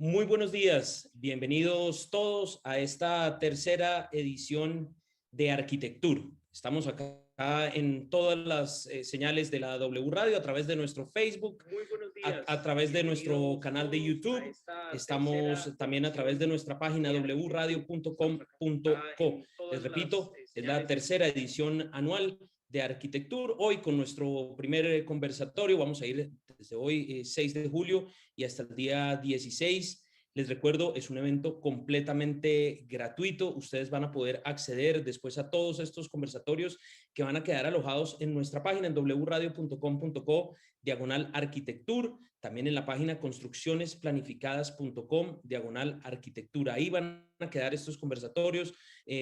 Muy buenos días, bienvenidos todos a esta tercera edición de Arquitectura. Estamos acá en todas las señales de la W Radio, a través de nuestro Facebook, a través de nuestro canal de YouTube. Estamos también a través de nuestra página wradio.com.co. Les repito, es la tercera edición anual de Arquitectura. Hoy con nuestro primer conversatorio, vamos a ir desde hoy 6 de julio y hasta el día 16. Les recuerdo, es un evento completamente gratuito. Ustedes van a poder acceder después a todos estos conversatorios que van a quedar alojados en nuestra página en wradio.com.co/arquitectura, también en la página construccionesplanificadas.com/arquitectura. Ahí van a quedar estos conversatorios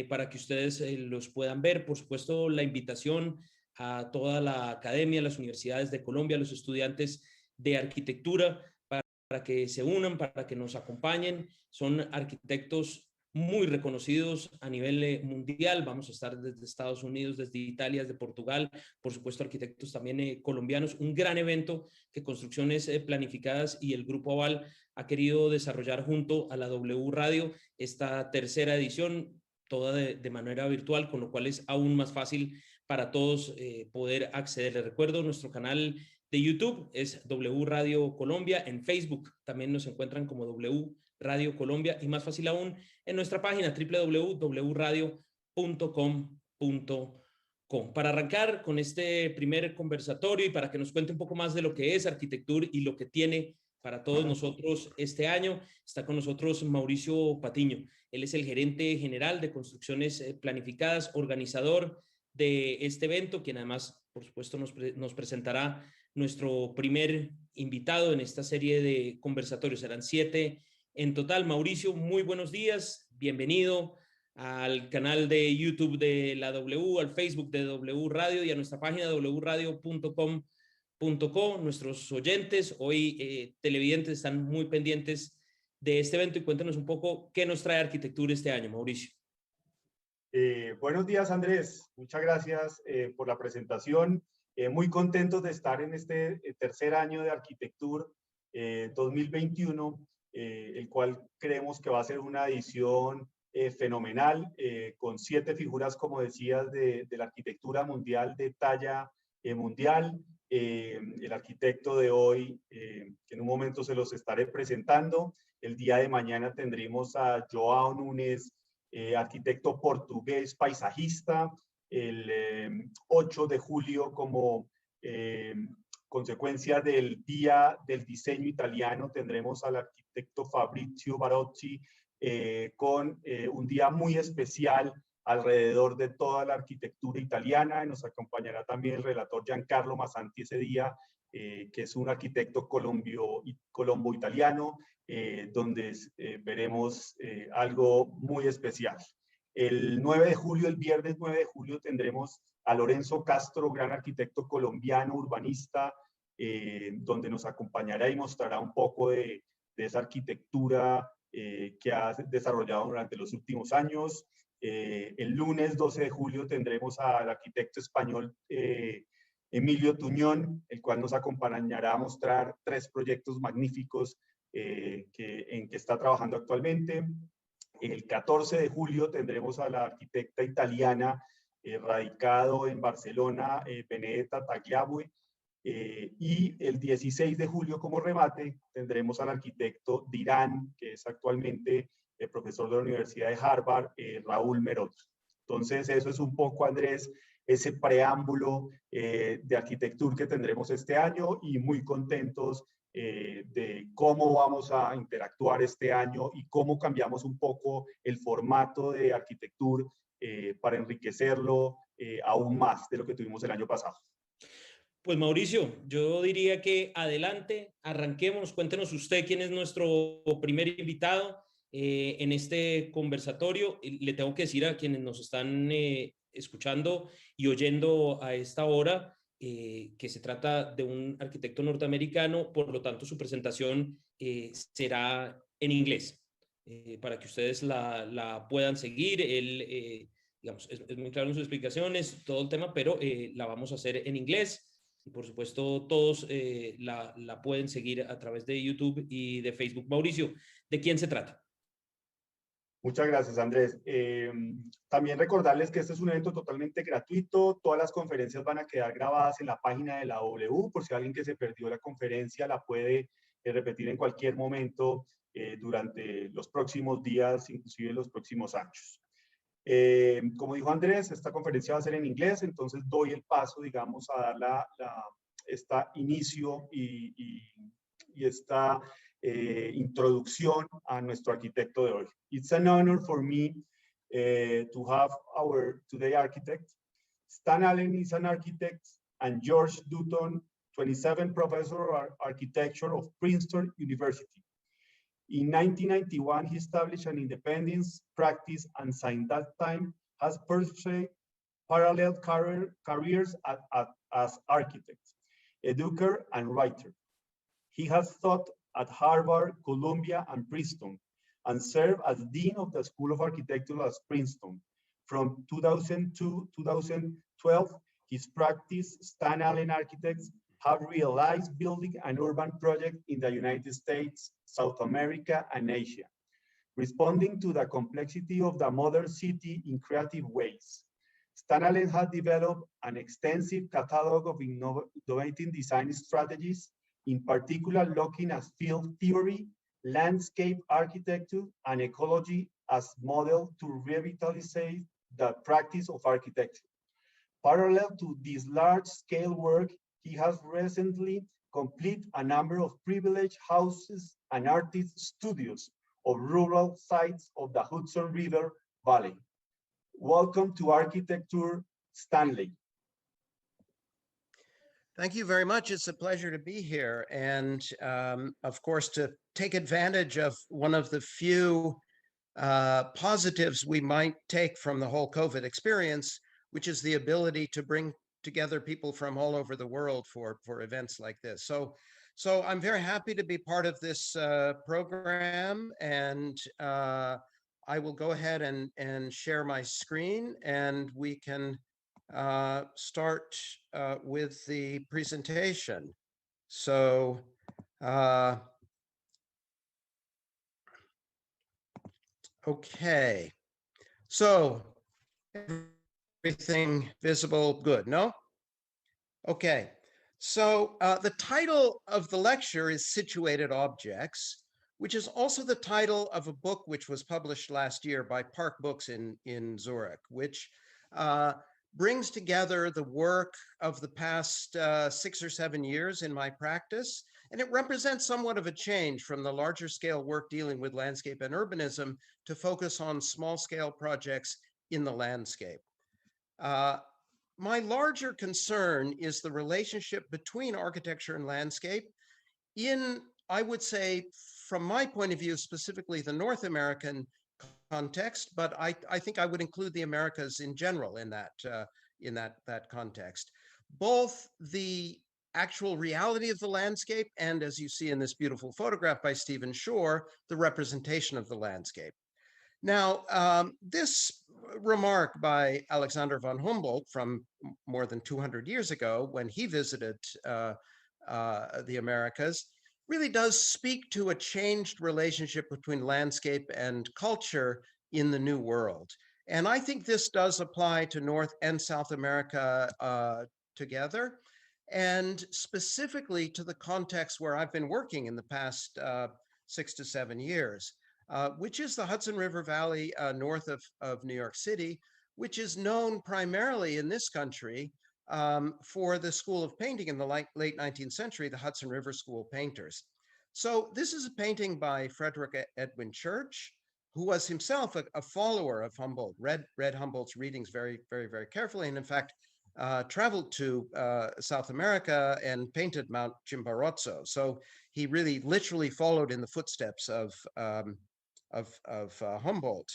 para que ustedes los puedan ver. Por supuesto, la invitación a toda la academia, las universidades de Colombia, los estudiantes de arquitectura, para que se unan, para que nos acompañen. Son arquitectos muy reconocidos a nivel mundial. Vamos a estar desde Estados Unidos, desde Italia, desde Portugal, por supuesto arquitectos también colombianos. Un gran evento que Construcciones Planificadas y el Grupo Aval ha querido desarrollar junto a la W Radio, esta tercera edición, toda de manera virtual, con lo cual es aún más fácil para todos poder acceder. Les recuerdo, nuestro canal de YouTube es W Radio Colombia. En Facebook también nos encuentran como W Radio Colombia, y más fácil aún en nuestra página www.wradio.com.co. Para arrancar con este primer conversatorio y para que nos cuente un poco más de lo que es Arquitectura y lo que tiene para todos nosotros este año, está con nosotros Mauricio Patiño. Él es el gerente general de Construcciones Planificadas, organizador de este evento, quien además, por supuesto, nos presentará nuestro primer invitado en esta serie de conversatorios. Serán 7 en total. Mauricio, muy buenos días. Bienvenido al canal de YouTube de la W, al Facebook de W Radio y a nuestra página wradio.com.co. Nuestros oyentes, hoy televidentes, están muy pendientes de este evento, y cuéntanos un poco qué nos trae Arquitectura este año, Mauricio. Buenos días, Andrés. Muchas gracias por la presentación. Muy contentos de estar en este tercer año de Arquitectura 2021, el cual creemos que va a ser una edición fenomenal, con 7 figuras, como decías, de la arquitectura mundial de talla mundial. El arquitecto de hoy, que en un momento se los estaré presentando. El día de mañana tendremos a João Nunes, arquitecto portugués paisajista. El 8 de julio, como consecuencia del Día del Diseño Italiano, tendremos al arquitecto Fabrizio Barozzi con un día muy especial alrededor de toda la arquitectura italiana. Nos acompañará también el relator Giancarlo Massanti ese día, que es un arquitecto colombo-italiano, donde veremos algo muy especial. El 9 de julio, el viernes 9 de julio, tendremos a Lorenzo Castro, gran arquitecto colombiano, urbanista, donde nos acompañará y mostrará un poco de esa arquitectura que ha desarrollado durante los últimos años. El lunes 12 de julio tendremos al arquitecto español Emilio Tuñón, el cual nos acompañará a mostrar 3 proyectos magníficos en que está trabajando actualmente. El 14 de julio tendremos a la arquitecta italiana radicado en Barcelona, Benedetta Tagliabue. Y el 16 de julio, como remate, tendremos al arquitecto de Irán, que es actualmente el profesor de la Universidad de Harvard, Raúl Merot. Entonces, eso es un poco, Andrés, ese preámbulo de arquitectura que tendremos este año, y muy contentos de cómo vamos a interactuar este año y cómo cambiamos un poco el formato de arquitectura para enriquecerlo aún más de lo que tuvimos el año pasado. Pues Mauricio, yo diría que adelante, arranquemos. Cuéntenos usted quién es nuestro primer invitado en este conversatorio. Le tengo que decir a quienes nos están escuchando y oyendo a esta hora que se trata de un arquitecto norteamericano, por lo tanto su presentación será en inglés, para que ustedes la puedan seguir. Él, digamos, es muy claro en sus explicaciones, todo el tema, pero la vamos a hacer en inglés. Por supuesto, todos la pueden seguir a través de YouTube y de Facebook. Mauricio, ¿de quién se trata? Muchas gracias, Andrés. También recordarles que este es un evento totalmente gratuito. Todas las conferencias van a quedar grabadas en la página de la W. Por si alguien que se perdió la conferencia la puede repetir en cualquier momento durante los próximos días, inclusive los próximos años. Como dijo Andrés, esta conferencia va a ser en inglés, entonces doy el paso, digamos, a dar esta inicio y esta introducción a nuestro arquitecto de hoy. It's an honor for me to have our today architect. Stan Allen is an architect, and George Dutton, 27 professor of architecture of Princeton University. In 1991, he established an independent practice and since that time has pursued parallel careers as architect, educator, and writer. He has taught at Harvard, Columbia, and Princeton, and served as Dean of the School of Architecture at Princeton. From 2002 to 2012, his practice, Stan Allen Architects, have realized building and urban projects in the United States, South America, and Asia, responding to the complexity of the modern city in creative ways. Stan Allen has developed an extensive catalog of innovative design strategies, in particular looking at field theory, landscape architecture, and ecology as model to revitalize the practice of architecture. Parallel to this large-scale work, he has recently completed a number of privileged houses and artist studios of rural sites of the Hudson River Valley. Welcome to Arquitecture, Stanley. Thank you very much. It's a pleasure to be here. And of course, to take advantage of one of the few positives we might take from the whole COVID experience, which is the ability to bring together people from all over the world for events like this. So I'm very happy to be part of this program, and I will go ahead and share my screen, and we can start with the presentation. So okay, so everything visible, good, no? Okay, so the title of the lecture is Situated Objects, which is also the title of a book which was published last year by Park Books in Zurich, which brings together the work of the past 6 or 7 years in my practice, and it represents somewhat of a change from the larger scale work dealing with landscape and urbanism to focus on small scale projects in the landscape. My larger concern is the relationship between architecture and landscape in, I would say, from my point of view, specifically the North American context, but I think I would include the Americas in general in that context. Both the actual reality of the landscape and, as you see in this beautiful photograph by Stephen Shore, the representation of the landscape. Now, this remark by Alexander von Humboldt from more than 200 years ago, when he visited the Americas, really does speak to a changed relationship between landscape and culture in the New World. And I think this does apply to North and South America together, and specifically to the context where I've been working in the past 6 to 7 years, which is the Hudson River Valley north of New York City, which is known primarily in this country for the School of Painting in the late 19th century, the Hudson River School painters. So this is a painting by Frederick Edwin Church, who was himself a follower of Humboldt, read Humboldt's readings very, very, very carefully, and in fact, traveled to South America and painted Mount Chimborazo. So he really literally followed in the footsteps of Humboldt.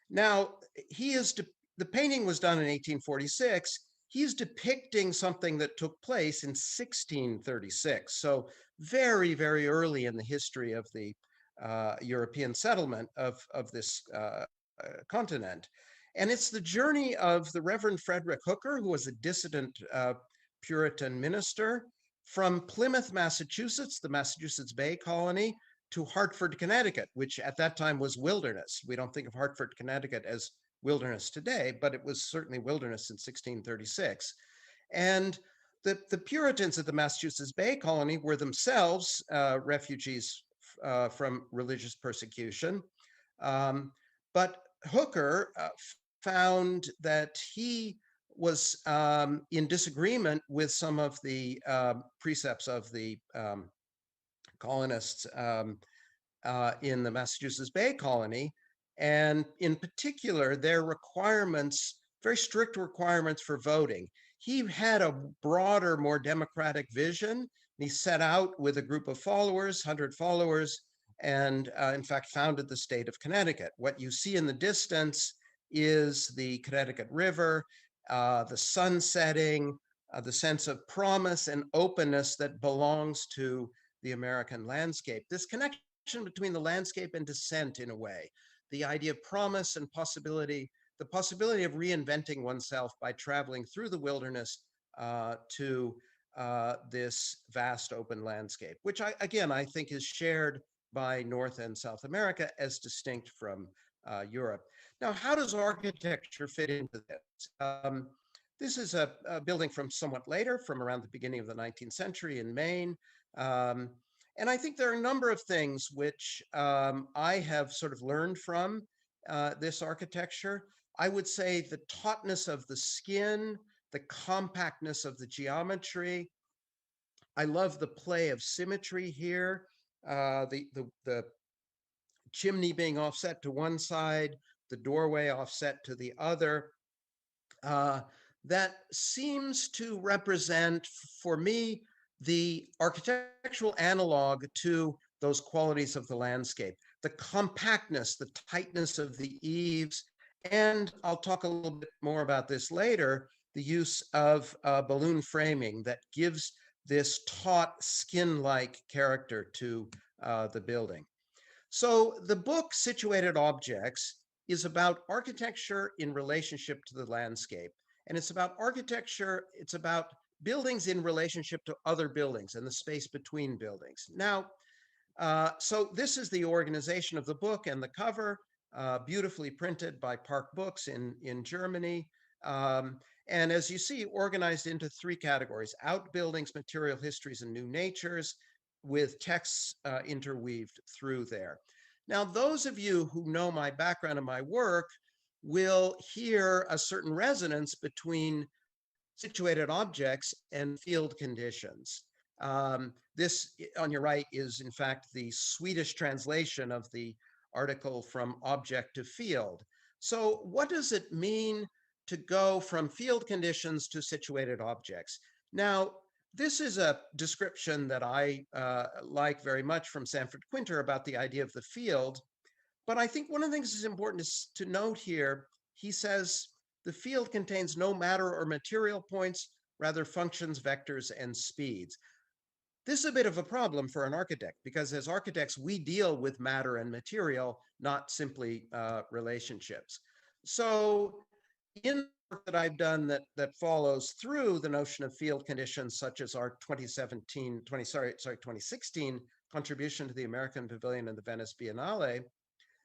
Now, the painting was done in 1846. He's depicting something that took place in 1636. So very, very early in the history of the European settlement of this continent. And it's the journey of the Reverend Frederick Hooker, who was a dissident Puritan minister from Plymouth, Massachusetts, the Massachusetts Bay Colony, to Hartford, Connecticut, which at that time was wilderness. We don't think of Hartford, Connecticut as wilderness today, but it was certainly wilderness in 1636. And the Puritans at the Massachusetts Bay Colony were themselves refugees from religious persecution. But Hooker found that he was in disagreement with some of the precepts of the colonists in the Massachusetts Bay Colony, and in particular, their requirements, very strict requirements for voting. He had a broader, more democratic vision. He set out with a group of followers, 100 followers, and in fact founded the state of Connecticut. What you see in the distance is the Connecticut River, the sun setting, the sense of promise and openness that belongs to the American landscape. This connection between the landscape and descent, in a way, the idea of promise and possibility, the possibility of reinventing oneself by traveling through the wilderness to this vast open landscape, which I think is shared by North and South America as distinct from Europe. Now, how does architecture fit into this? This is a building from somewhat later, from around the beginning of the 19th century in Maine. And I think there are a number of things which I have sort of learned from this architecture. I would say the tautness of the skin, the compactness of the geometry. I love the play of symmetry here. The chimney being offset to one side, the doorway offset to the other. That seems to represent, for me, the architectural analog to those qualities of the landscape, the compactness, the tightness of the eaves, and I'll talk a little bit more about this later, the use of balloon framing that gives this taut, skin-like character to the building. So the book, Situated Objects, is about architecture in relationship to the landscape. And it's about architecture, it's about buildings in relationship to other buildings and the space between buildings. Now, so this is the organization of the book and the cover, beautifully printed by Park Books in Germany. And as you see, organized into three categories: outbuildings, material histories, and new natures, with texts interweaved through there. Now, those of you who know my background and my work will hear a certain resonance between situated objects and field conditions. This on your right is, in fact, the Swedish translation of the article From Object to Field. So what does it mean to go from field conditions to situated objects? Now, this is a description that I like very much from Sanford Quinter about the idea of the field. But I think one of the things that's important is to note here, he says, the field contains no matter or material points, rather functions, vectors, and speeds. This is a bit of a problem for an architect, because as architects, we deal with matter and material, not simply relationships. So in the work that I've done that follows through the notion of field conditions, such as our 2016 contribution to the American Pavilion and the Venice Biennale,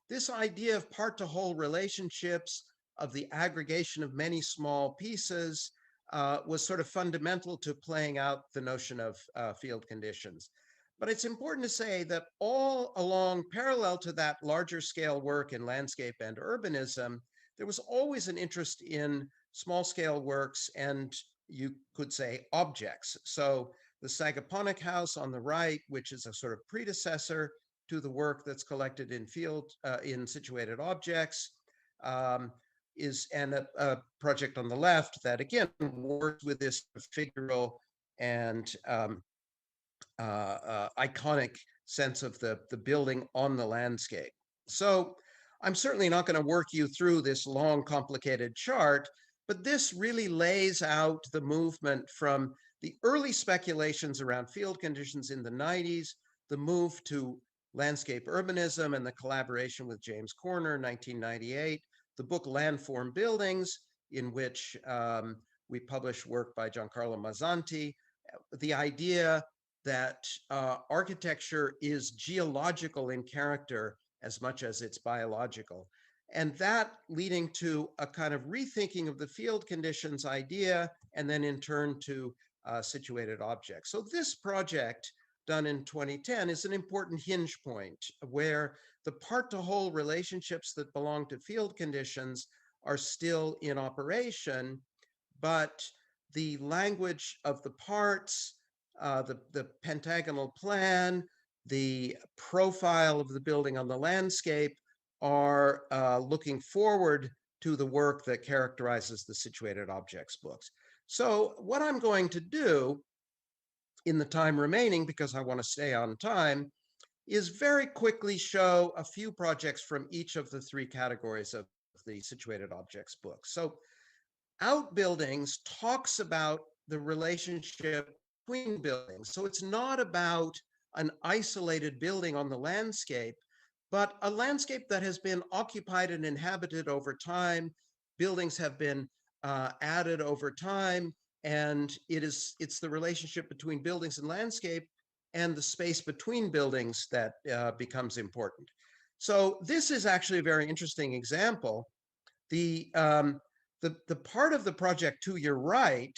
this idea of part-to-whole relationships, of the aggregation of many small pieces, was sort of fundamental to playing out the notion of field conditions. But it's important to say that all along, parallel to that larger scale work in landscape and urbanism, there was always an interest in small scale works and, you could say, objects. So the Sagaponack House on the right, which is a sort of predecessor to the work that's collected in in situated objects, is a project on the left that again works with this figural and iconic sense of the building on the landscape. So I'm certainly not going to work you through this long, complicated chart, but this really lays out the movement from the early speculations around field conditions in the 90s, the move to landscape urbanism and the collaboration with James Corner, 1998, the book Landform Buildings, in which we published work by Giancarlo Mazzanti, the idea that architecture is geological in character as much as it's biological. And that leading to a kind of rethinking of the field conditions idea, and then in turn to situated objects. So this project done in 2010 is an important hinge point where the part-to-whole relationships that belong to field conditions are still in operation, but the language of the parts, the pentagonal plan, the profile of the building on the landscape are looking forward to the work that characterizes the situated objects books. So what I'm going to do in the time remaining, because I want to stay on time, is very quickly show a few projects from each of the three categories of the situated objects book. So Outbuildings talks about the relationship between buildings. So it's not about an isolated building on the landscape, but a landscape that has been occupied and inhabited over time. Buildings have been added over time, and it's the relationship between buildings and landscape and the space between buildings that becomes important. So this is actually a very interesting example. The part of the project to your right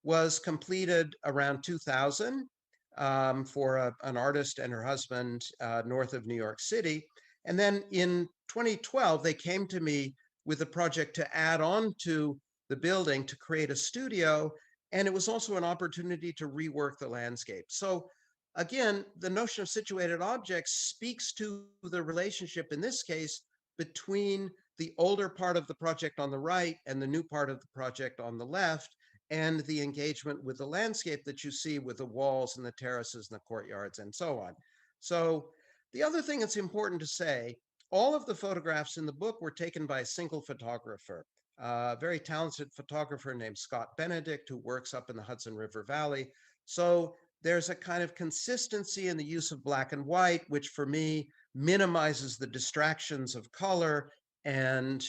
was completed around 2000 for an artist and her husband north of New York City. And then in 2012, they came to me with a project to add on to the building to create a studio. And it was also an opportunity to rework the landscape. So again, the notion of situated objects speaks to the relationship, in this case, between the older part of the project on the right and the new part of the project on the left, and the engagement with the landscape that you see with the walls and the terraces and the courtyards and so on. So the other thing that's important to say, all of the photographs in the book were taken by a single photographer, a very talented photographer named Scott Benedict, who works up in the Hudson River Valley. So there's a kind of consistency in the use of black and white, which for me minimizes the distractions of color and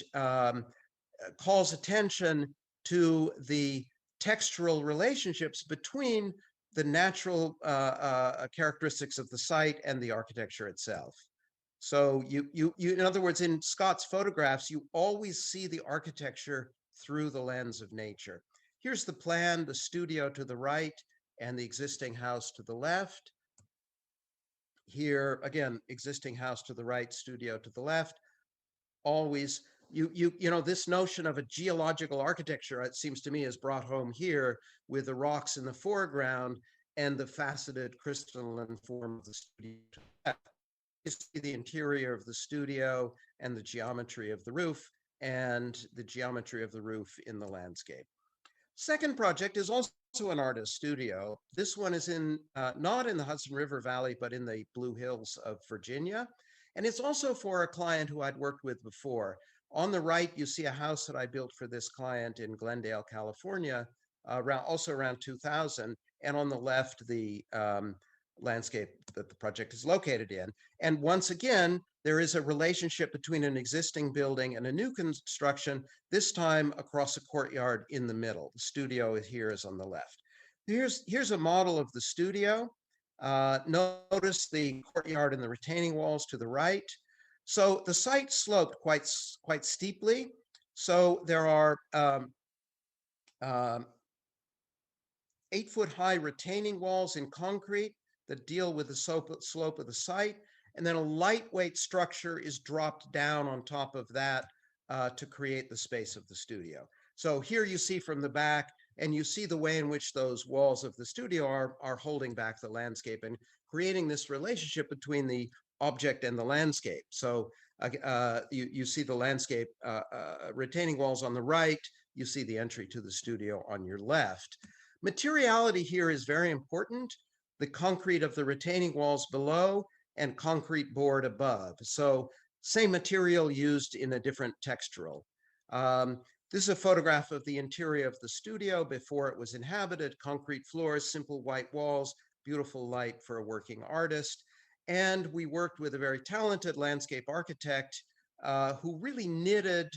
calls attention to the textural relationships between the natural characteristics of the site and the architecture itself. So you in other words, in Scott's photographs, you always see the architecture through the lens of nature. Here's the plan, the studio to the right and the existing house to the left. Here, again, existing house to the right, studio to the left. Always, you know, this notion of a geological architecture, it seems to me, is brought home here with the rocks in the foreground and the faceted crystalline form of the studio to the left. You see the interior of the studio and the geometry of the roof and the geometry of the roof in the landscape. Second project is also an artist studio. This one is in not in the Hudson River Valley, but in the Blue Hills of Virginia. And it's also for a client who I'd worked with before. On the right, you see a house that I built for this client in Glendale, California, also around 2000. And on the left, the landscape that the project is located in. And once again, there is a relationship between an existing building and a new construction, this time across a courtyard in the middle. The studio here is on the left. Here's a model of the studio. Notice the courtyard and the retaining walls to the right. So the site sloped quite steeply. So there are 8-foot-high retaining walls in concrete that deal with the slope of the site. And then a lightweight structure is dropped down on top of that to create the space of the studio. So here you see from the back, and you see the way in which those walls of the studio are holding back the landscape and creating this relationship between the object and the landscape. So you see the landscape retaining walls on the right, you see the entry to the studio on your left. Materiality here is very important. The concrete of the retaining walls below and concrete board above. So same material used in a different textural. This is a photograph of the interior of the studio before it was inhabited. Concrete floors, simple white walls, beautiful light for a working artist. And we worked with a very talented landscape architect who really knitted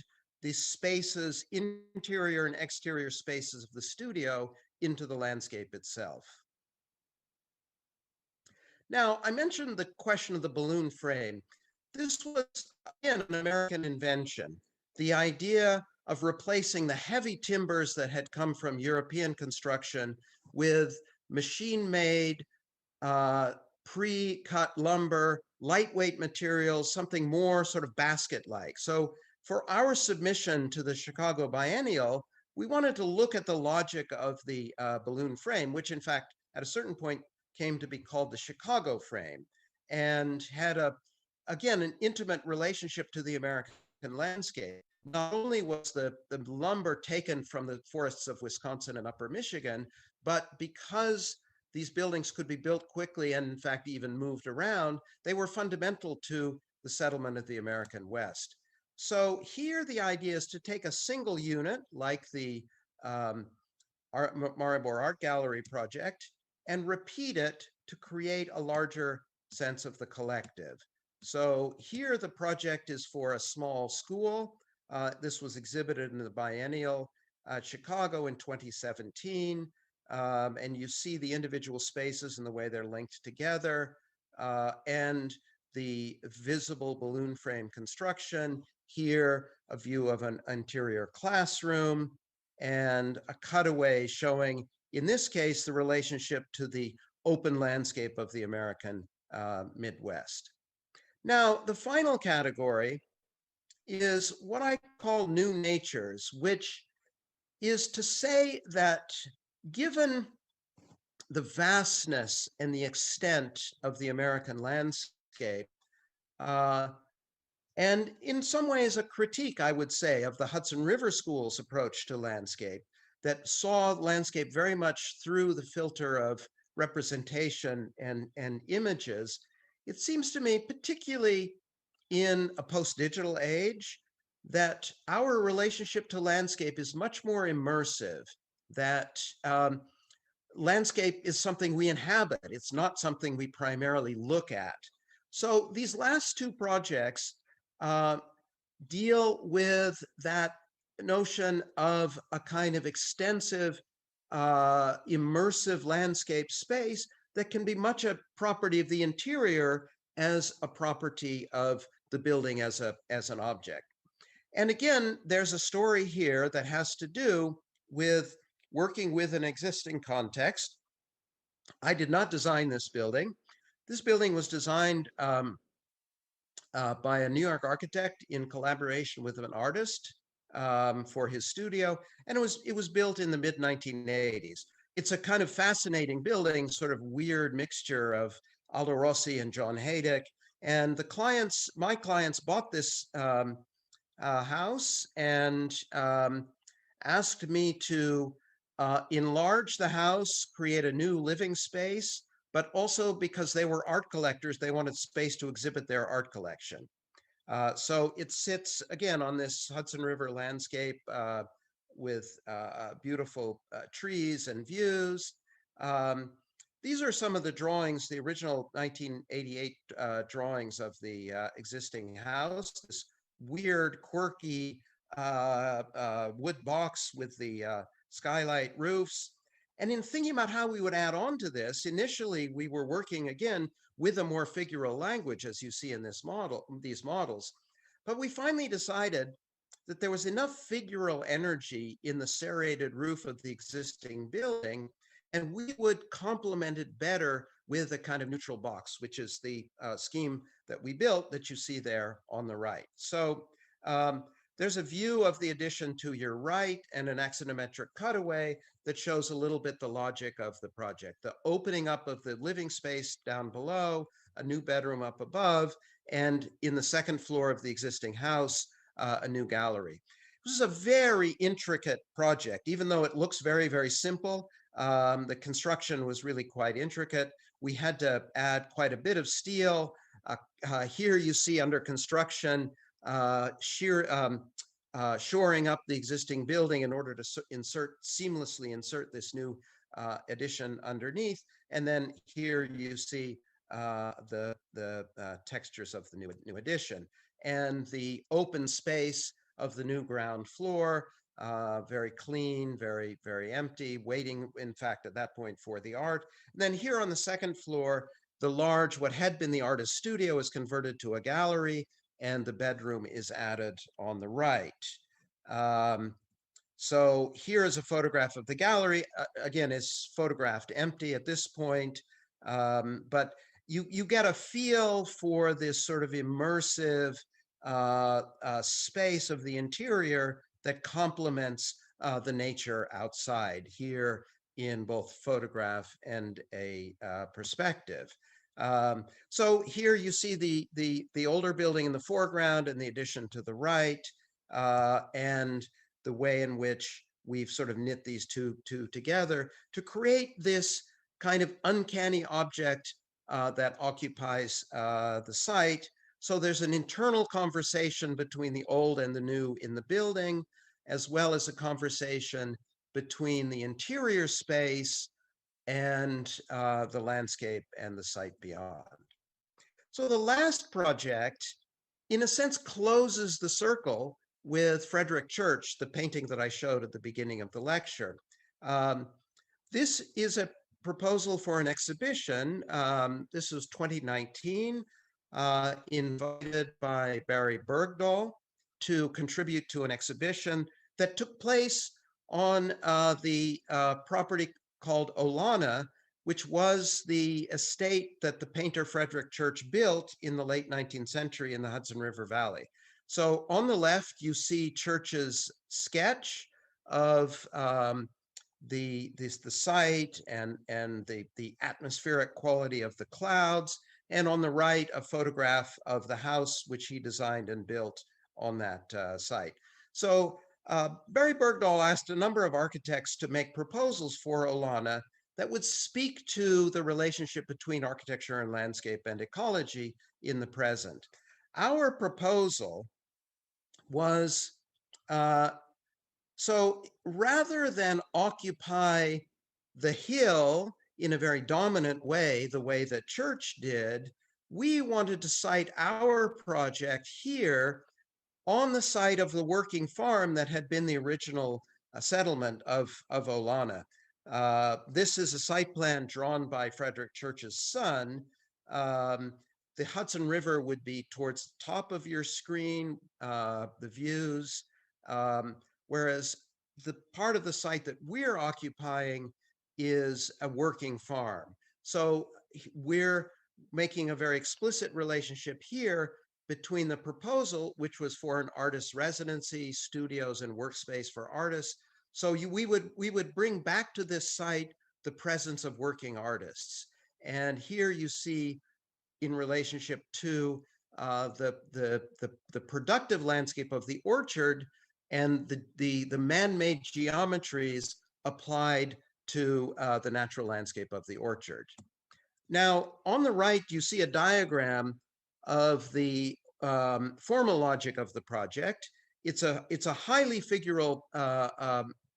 the spaces, interior and exterior spaces of the studio into the landscape itself. Now, I mentioned the question of the balloon frame. This was, again, an American invention. The idea of replacing the heavy timbers that had come from European construction with machine-made, pre-cut lumber, lightweight materials, something more sort of basket-like. So for our submission to the Chicago Biennial, we wanted to look at the logic of the balloon frame, which in fact, at a certain point, came to be called the Chicago frame, and had again, an intimate relationship to the American landscape. Not only was the lumber taken from the forests of Wisconsin and Upper Michigan, but because these buildings could be built quickly and in fact even moved around, they were fundamental to the settlement of the American West. So here the idea is to take a single unit like the Maribor Art Gallery project and repeat it to create a larger sense of the collective. So here the project is for a small school. This was exhibited in the Biennial at Chicago in 2017. And you see the individual spaces and the way they're linked together, and the visible balloon frame construction. Here, a view of an interior classroom and a cutaway showing, in this case, the relationship to the open landscape of the American Midwest. Now, the final category is what I call new natures, which is to say that given the vastness and the extent of the American landscape, and in some ways a critique, I would say, of the Hudson River School's approach to landscape that saw landscape very much through the filter of representation and images, it seems to me, particularly in a post-digital age, that our relationship to landscape is much more immersive, that landscape is something we inhabit. It's not something we primarily look at. So these last two projects deal with that notion of a kind of extensive, immersive landscape space that can be much a property of the interior as a property of the building as an object. And again, there's a story here that has to do with working with an existing context. I did not design this building. This building was designed by a New York architect in collaboration with an artist for his studio, and it was built in the mid-1980s. It's a kind of fascinating building, sort of weird mixture of Aldo Rossi and John Haydick. And my clients bought this house and asked me to enlarge the house, create a new living space, but also because they were art collectors, they wanted space to exhibit their art collection. So it sits, again, on this Hudson River landscape with beautiful trees and views. These are some of the drawings, the original 1988 drawings of the existing house. This weird, quirky wood box with the skylight roofs. And in thinking about how we would add on to this, initially we were working again with a more figural language, as you see in these models. But we finally decided that there was enough figural energy in the serrated roof of the existing building, and we would complement it better with a kind of neutral box, which is the scheme that we built that you see there on the right. So there's a view of the addition to your right and an axonometric cutaway that shows a little bit the logic of the project. The opening up of the living space down below, a new bedroom up above, and in the second floor of the existing house, a new gallery. This is a very intricate project, even though it looks very, very simple. The construction was really quite intricate. We had to add quite a bit of steel. Here you see under construction, shoring up the existing building in order to seamlessly insert this new addition underneath. And then here you see the textures of the new addition. And the open space of the new ground floor, very clean, very, very empty, waiting, in fact, at that point for the art. And then here on the second floor, the large, what had been the artist studio is converted to a gallery, and the bedroom is added on the right. So here is a photograph of the gallery. Again, it's photographed empty at this point, but you get a feel for this sort of immersive space of the interior that complements the nature outside here in both photograph and a perspective. So here you see the older building in the foreground and the addition to the right, and the way in which we've sort of knit these two together to create this kind of uncanny object that occupies the site. So there's an internal conversation between the old and the new in the building, as well as a conversation between the interior space and the landscape and the site beyond. So the last project, in a sense, closes the circle with Frederick Church, the painting that I showed at the beginning of the lecture. This is a proposal for an exhibition. This was 2019, invited by Barry Bergdahl to contribute to an exhibition that took place on the property called Olana, which was the estate that the painter Frederick Church built in the late 19th century in the Hudson River Valley. So on the left, you see Church's sketch of the site and the atmospheric quality of the clouds, and on the right, a photograph of the house which he designed and built on that site. So Barry Bergdahl asked a number of architects to make proposals for Olana that would speak to the relationship between architecture and landscape and ecology in the present. Our proposal was, so rather than occupy the hill in a very dominant way, the way that Church did, we wanted to site our project here on the site of the working farm that had been the original settlement of Olana. This is a site plan drawn by Frederick Church's son. The Hudson River would be towards the top of your screen, the views, whereas the part of the site that we're occupying is a working farm. So we're making a very explicit relationship here between the proposal, which was for an artist's residency, studios, and workspace for artists. So we would bring back to this site the presence of working artists. And here you see, in relationship to the productive landscape of the orchard and the man-made geometries applied to the natural landscape of the orchard. Now, on the right, you see a diagram of the formal logic of the project. It's a highly figural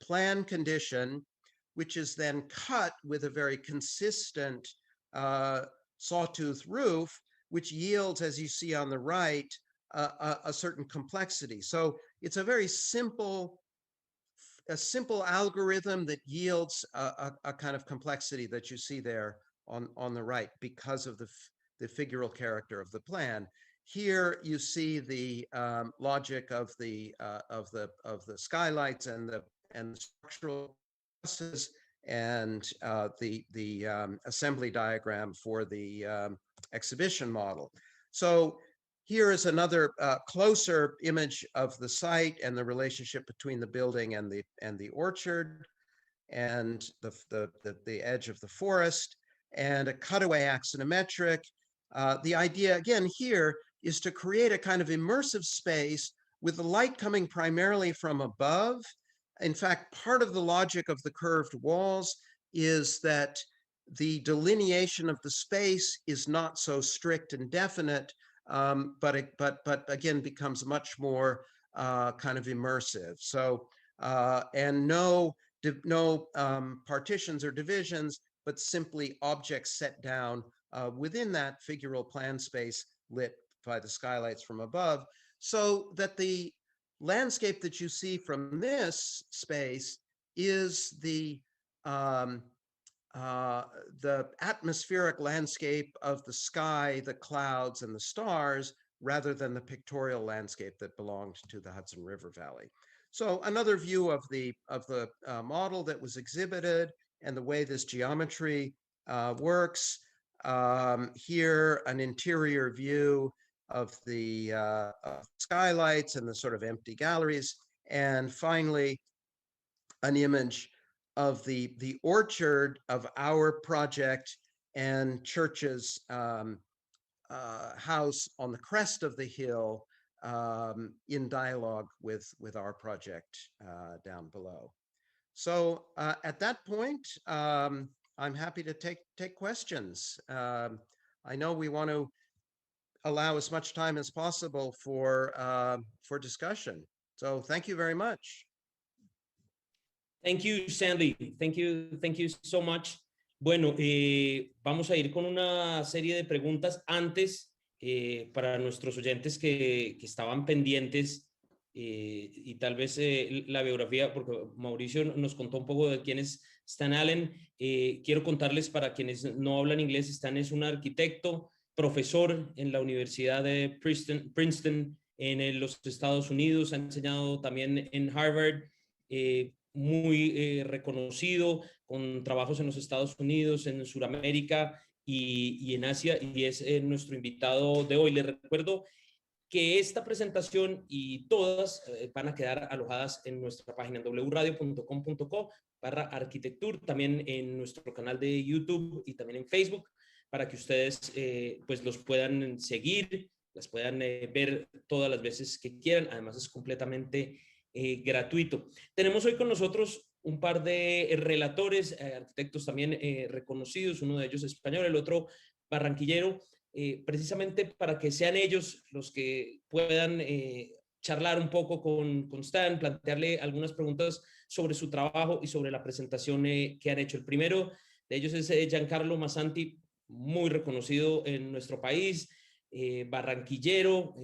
plan condition, which is then cut with a very consistent sawtooth roof, which yields, as you see on the right, a certain complexity. So it's a very simple algorithm that yields a kind of complexity that you see there on the right because of the figural character of the plan. Here you see the logic of the skylights and the structural trusses, and the assembly diagram for the exhibition model. So here is another closer image of the site and the relationship between the building and the orchard and the edge of the forest, and a cutaway axonometric. The idea again here is to create a kind of immersive space with the light coming primarily from above. In fact, part of the logic of the curved walls is that the delineation of the space is not so strict and definite, but again becomes much more kind of immersive. So and no partitions or divisions, but simply objects set down within that figural plan space lit by the skylights from above, so that the landscape that you see from this space is the atmospheric landscape of the sky, the clouds, and the stars, rather than the pictorial landscape that belonged to the Hudson River Valley. So another view of the model that was exhibited and the way this geometry works. Here, an interior view of the skylights and the sort of empty galleries. And finally, an image of the orchard of our project and Church's house on the crest of the hill, in dialogue with our project down below. So at that point, I'm happy to take questions. I know we want to allow as much time as possible for discussion. So thank you very much. Thank you, Stanley. Thank you so much. Bueno, vamos a ir con una serie de preguntas antes para nuestros oyentes que estaban pendientes y tal vez la biografía, porque Mauricio nos contó un poco de quién es Stan Allen. Quiero contarles para quienes no hablan inglés, Stan es un arquitecto, profesor en la Universidad de Princeton en los Estados Unidos, ha enseñado también en Harvard, muy reconocido, con trabajos en los Estados Unidos, en Sudamérica y en Asia, y es nuestro invitado de hoy. Les recuerdo que esta presentación y todas van a quedar alojadas en nuestra página www.radio.com.co/arquitectura, también en nuestro canal de YouTube y también en Facebook, para que ustedes pues los puedan seguir, las puedan ver todas las veces que quieran. Además es completamente gratuito. Tenemos hoy con nosotros un par de relatores, arquitectos también reconocidos, uno de ellos español, el otro barranquillero, precisamente para que sean ellos los que puedan charlar un poco con Stan, plantearle algunas preguntas sobre su trabajo y sobre la presentación que han hecho. El primero de ellos es Giancarlo Massanti, muy reconocido en nuestro país, barranquillero,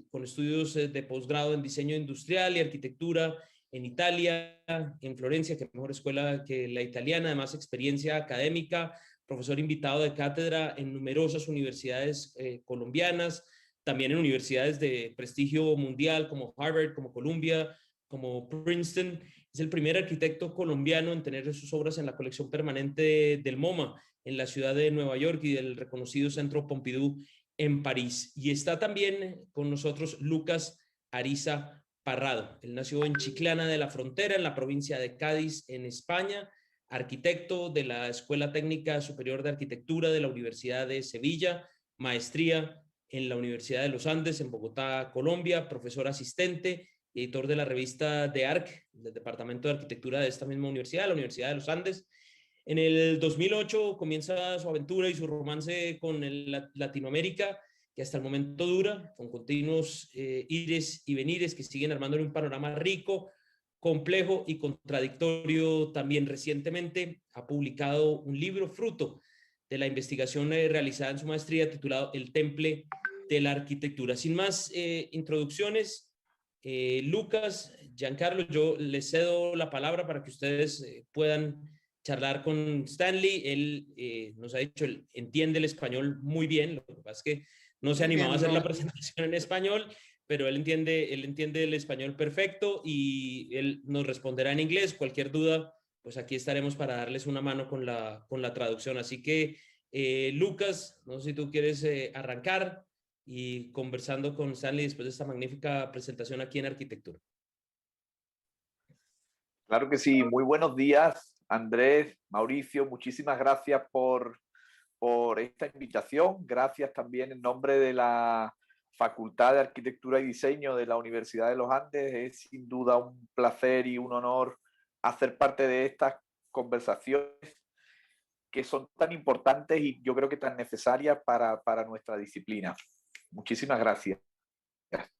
con estudios de posgrado en diseño industrial y arquitectura en Italia, en Florencia, que mejor escuela que la italiana, además experiencia académica, profesor invitado de cátedra en numerosas universidades colombianas, también en universidades de prestigio mundial como Harvard, como Columbia, como Princeton. Es el primer arquitecto colombiano en tener sus obras en la colección permanente del MoMA en la ciudad de Nueva York y del reconocido Centro Pompidou en París. Y está también con nosotros Lucas Ariza Parrado. Él nació en Chiclana de la Frontera, en la provincia de Cádiz, en España, arquitecto de la Escuela Técnica Superior de Arquitectura de la Universidad de Sevilla, maestría en la Universidad de los Andes, en Bogotá, Colombia, profesor asistente y editor de la revista de ARC, del Departamento de Arquitectura de esta misma universidad, la Universidad de los Andes. En el 2008 comienza su aventura y su romance con Latinoamérica, que hasta el momento dura, con continuos ires y venires que siguen armándole un panorama rico, complejo y contradictorio. También recientemente ha publicado un libro fruto de la investigación realizada en su maestría titulado El Temple de la Arquitectura. Sin más introducciones, Lucas, Giancarlo, yo les cedo la palabra para que ustedes puedan charlar con Stanley. Él nos ha dicho, él entiende el español muy bien, lo que pasa es que no se animaba a hacer la presentación en español, pero él entiende el español perfecto y él nos responderá en inglés. Cualquier duda, pues aquí estaremos para darles una mano con la traducción. Así que, Lucas, no sé si tú quieres arrancar y conversando con Stanley después de esta magnífica presentación aquí en Arquitectura. Claro que sí. Muy buenos días, Andrés, Mauricio. Muchísimas gracias por esta invitación. Gracias también en nombre de la Facultad de Arquitectura y Diseño de la Universidad de los Andes. Es sin duda un placer y un honor hacer parte de estas conversaciones que son tan importantes y yo creo que tan necesarias para nuestra disciplina. Muchísimas gracias.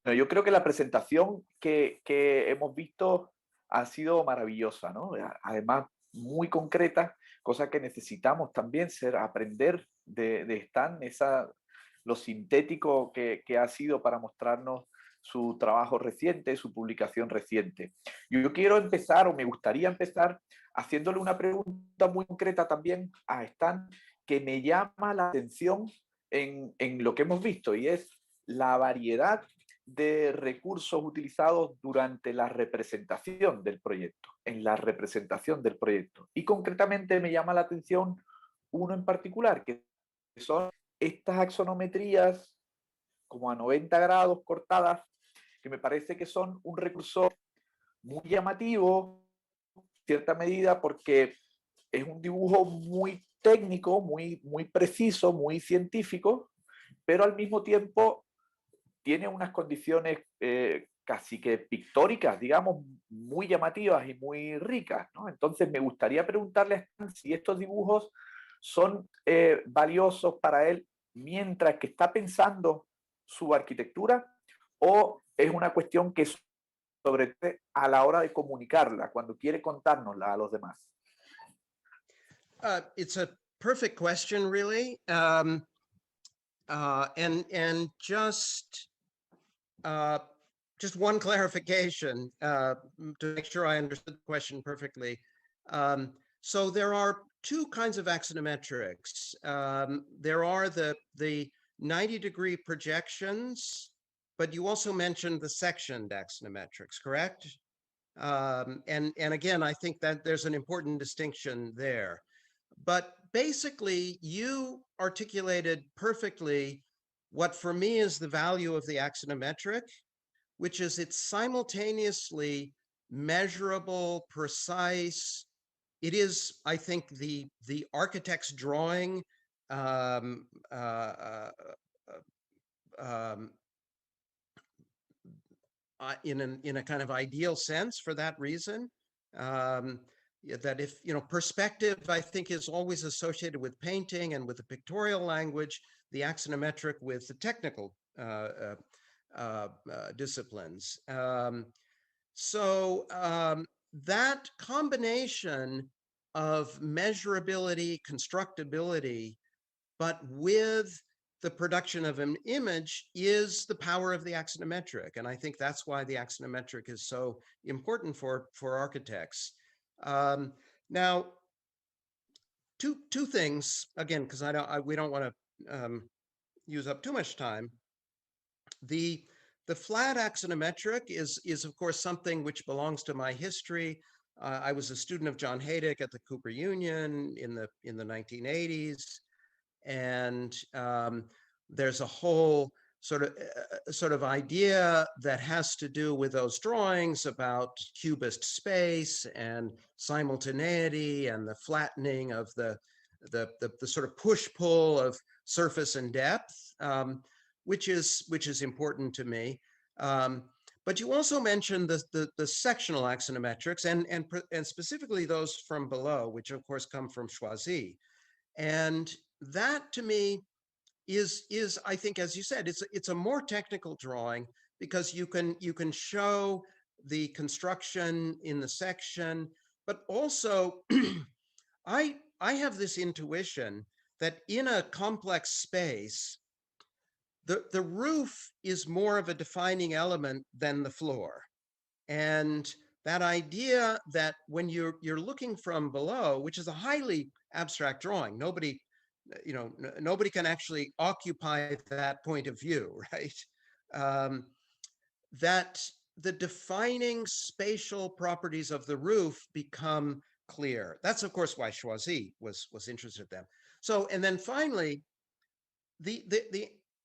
Yo creo que la presentación que hemos visto ha sido maravillosa, ¿no? Además, muy concreta, cosa que necesitamos también aprender de Stan, lo sintético que ha sido para mostrarnos su trabajo reciente, su publicación reciente. Yo quiero empezar, o me gustaría empezar, haciéndole una pregunta muy concreta también a Stan, que me llama la atención en lo que hemos visto, y es la variedad de recursos utilizados durante la representación del proyecto, en la representación del proyecto. Y concretamente me llama la atención uno en particular, que son estas axonometrías como a 90 grados cortadas, que me parece que son un recurso muy llamativo, en cierta medida, porque es un dibujo muy técnico, muy preciso, muy científico, pero al mismo tiempo tiene unas condiciones casi que pictóricas, digamos, muy llamativas y muy ricas, ¿no? Entonces me gustaría preguntarle a Stan si estos dibujos son valiosos para él mientras que está pensando su arquitectura, o es una cuestión que sobre todo a la hora de comunicarla, cuando quiere contárnosla a los demás. It's a perfect question, really. And just one clarification to make sure I understood the question perfectly. So there are two kinds of axonometrics. There are the 90-degree projections, but you also mentioned the sectioned axonometrics, correct? And again, I think that there's an important distinction there. But basically, you articulated perfectly what for me is the value of the axonometric, which is it's simultaneously measurable, precise. It is, I think, the architect's drawing in a kind of ideal sense for that reason. That if, perspective, I think, is always associated with painting and with the pictorial language, the axonometric with the technical disciplines. So that combination of measurability, constructability, but with the production of an image is the power of the axonometric. And I think that's why the axonometric is so important for architects. Now, two things, again, because we don't want to use up too much time. The flat axonometric is of course something which belongs to my history. I was a student of John Haydick at the Cooper Union in the 1980s, and there's a whole sort of idea that has to do with those drawings about cubist space and simultaneity and the flattening of the sort of push-pull of surface and depth, which is important to me. But you also mentioned the sectional axonometrics and specifically those from below, which of course come from Choisy. And that to me is I think, as you said, it's a more technical drawing because you can show the construction in the section, but also I have this intuition that in a complex space, the roof is more of a defining element than the floor. And that idea that when you're looking from below, which is a highly abstract drawing, nobody can actually occupy that point of view, right? That the defining spatial properties of the roof become clear. That's of course why Choisy was interested in them. So, and then finally,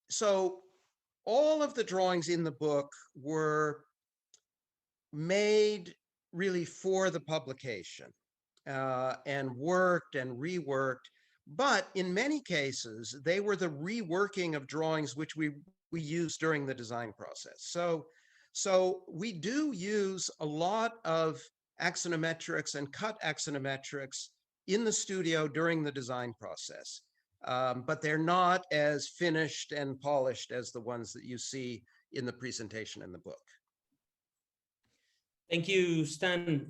so all of the drawings in the book were made really for the publication and worked and reworked. But in many cases, they were the reworking of drawings which we used during the design process. So we do use a lot of axonometrics and cut axonometrics in the studio during the design process. But they're not as finished and polished as the ones that you see in the presentation in the book. Thank you, Stan.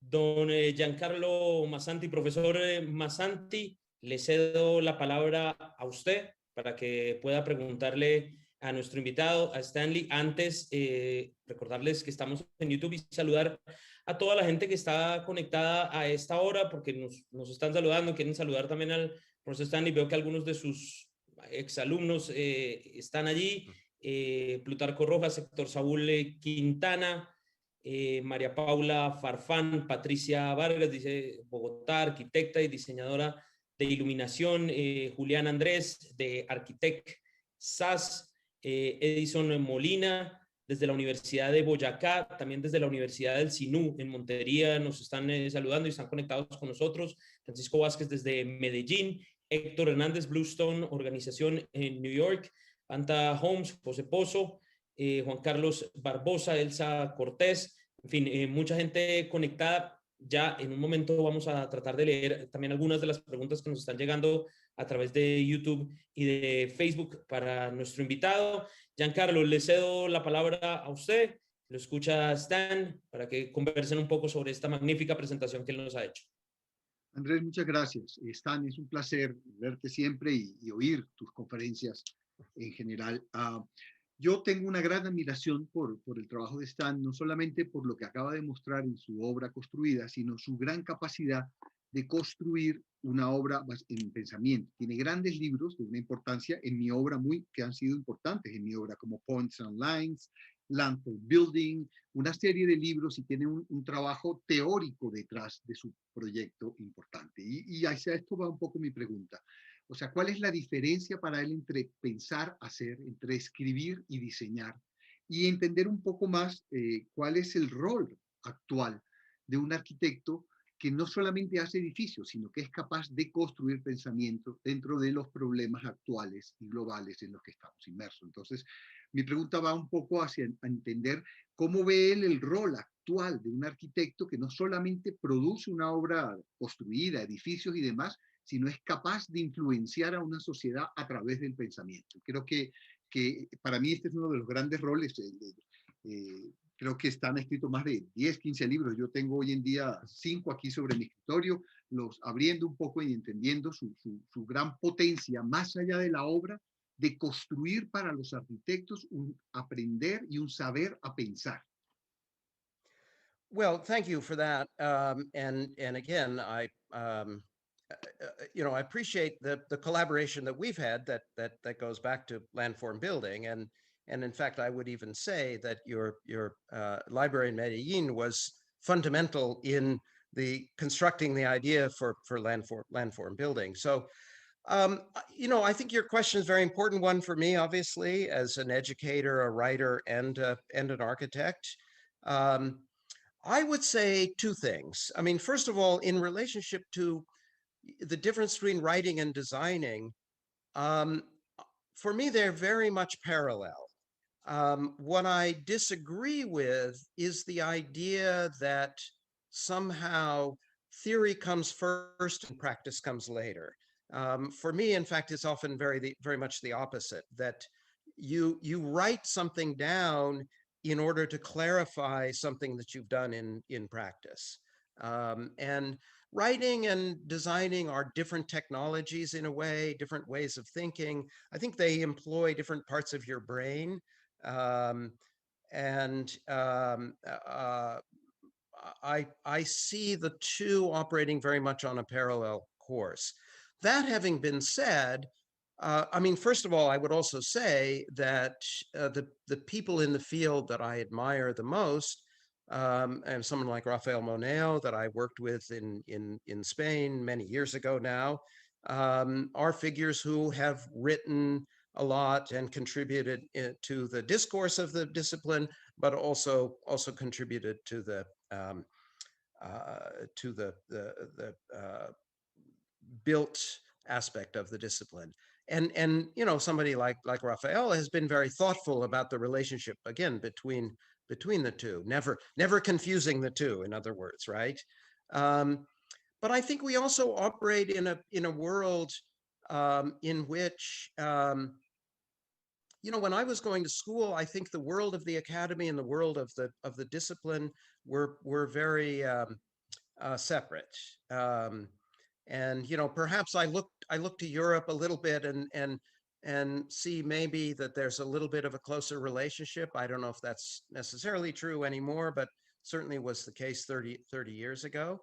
Don Giancarlo Massanti, profesor Massanti, le cedo la palabra a usted para que pueda preguntarle a nuestro invitado, a Stanley. Antes, recordarles que estamos en YouTube y saludar a toda la gente que está conectada a esta hora, porque nos están saludando, quieren saludar también al profesor Stanley. Veo que algunos de sus exalumnos están allí. Plutarco Rojas, Héctor Saúl Quintana, María Paula Farfán, Patricia Vargas, dice Bogotá, arquitecta y diseñadora de iluminación, Julián Andrés, de Arquitectas, Edison Molina, desde la Universidad de Boyacá, también desde la Universidad del Sinú, en Montería, nos están saludando y están conectados con nosotros. Francisco Vázquez desde Medellín, Héctor Hernández, Bluestone, organización en New York, Anta Holmes, José Pozo, Juan Carlos Barbosa, Elsa Cortés, en fin, mucha gente conectada. Ya en un momento vamos a tratar de leer también algunas de las preguntas que nos están llegando a través de YouTube y de Facebook para nuestro invitado. Giancarlo, le cedo la palabra a usted. Lo escucha Stan para que conversen un poco sobre esta magnífica presentación que él nos ha hecho. Andrés, muchas gracias. Stan, es un placer verte siempre y oír tus conferencias en general. Yo tengo una gran admiración por el trabajo de Stan, no solamente por lo que acaba de mostrar en su obra construida, sino su gran capacidad de construir una obra en pensamiento. Tiene grandes libros de una importancia en mi obra que han sido importantes en mi obra, como Points and Lines, Land for Building, una serie de libros, y tiene un trabajo teórico detrás de su proyecto importante. Y hacia esto va un poco mi pregunta. O sea, ¿cuál es la diferencia para él entre pensar, hacer, entre escribir y diseñar? Y entender un poco más cuál es el rol actual de un arquitecto que no solamente hace edificios, sino que es capaz de construir pensamiento dentro de los problemas actuales y globales en los que estamos inmersos. Entonces, mi pregunta va un poco hacia entender cómo ve él el rol actual de un arquitecto que no solamente produce una obra construida, edificios y demás, sino es capaz de influenciar a una sociedad a través del pensamiento. Creo que para mí este es uno de los grandes roles. Creo que están escritos más de 10, 15 libros. Yo tengo hoy en día 5 aquí sobre mi escritorio, los abriendo un poco y entendiendo su gran potencia, más allá de la obra, de construir para los arquitectos un aprender y un saber a pensar. Well, thank you for that. And again, I appreciate the collaboration that we've had that goes back to Landform Building, and in fact, I would even say that your library in Medellin was fundamental in the constructing the idea for Landform Building. So, I think your question is a very important one for me, obviously, as an educator, a writer, and an architect. I would say two things. I mean, first of all, in relationship to the difference between writing and designing, for me, they're very much parallel. What I disagree with is the idea that somehow theory comes first and practice comes later. For me, in fact, it's often very much the opposite, that you write something down in order to clarify something that you've done in practice. And writing and designing are different technologies in a way, different ways of thinking. I think they employ different parts of your brain. I see the two operating very much on a parallel course. That having been said, I mean, first of all, I would also say that the people in the field that I admire the most, and someone like Rafael Moneo that I worked with in Spain many years ago now, are figures who have written a lot and contributed to the discourse of the discipline, but also contributed to the built aspect of the discipline. And somebody like Rafael has been very thoughtful about the relationship, again, between the two, never confusing the two, in other words, right? But I think we also operate in a world in which, when I was going to school, I think the world of the academy and the world of the discipline were very separate. And perhaps I looked to Europe a little bit, and and see maybe that there's a little bit of a closer relationship. I don't know if that's necessarily true anymore, but certainly was the case 30 years ago.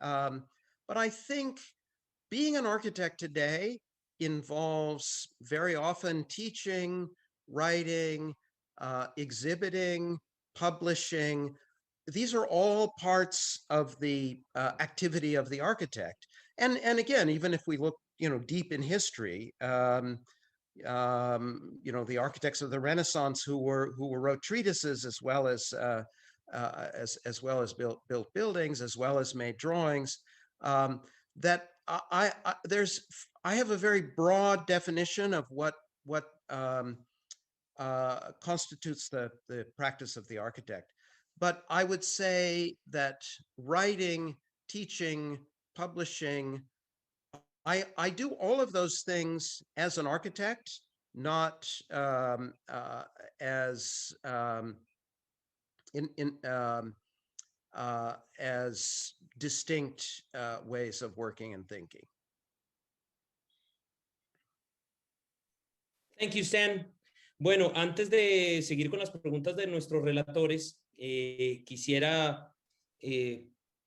But I think being an architect today involves very often teaching, writing, exhibiting, publishing. These are all parts of the activity of the architect. And again, even if we look, deep in history, the architects of the Renaissance who wrote treatises as well as built buildings, as well as made drawings. That I have a very broad definition of what constitutes the practice of the architect. But I would say that writing, teaching, publishing, I do all of those things as an architect, not as as distinct ways of working and thinking. Thank you, Stan. Bueno, antes de seguir con las preguntas de nuestros relatores, quisiera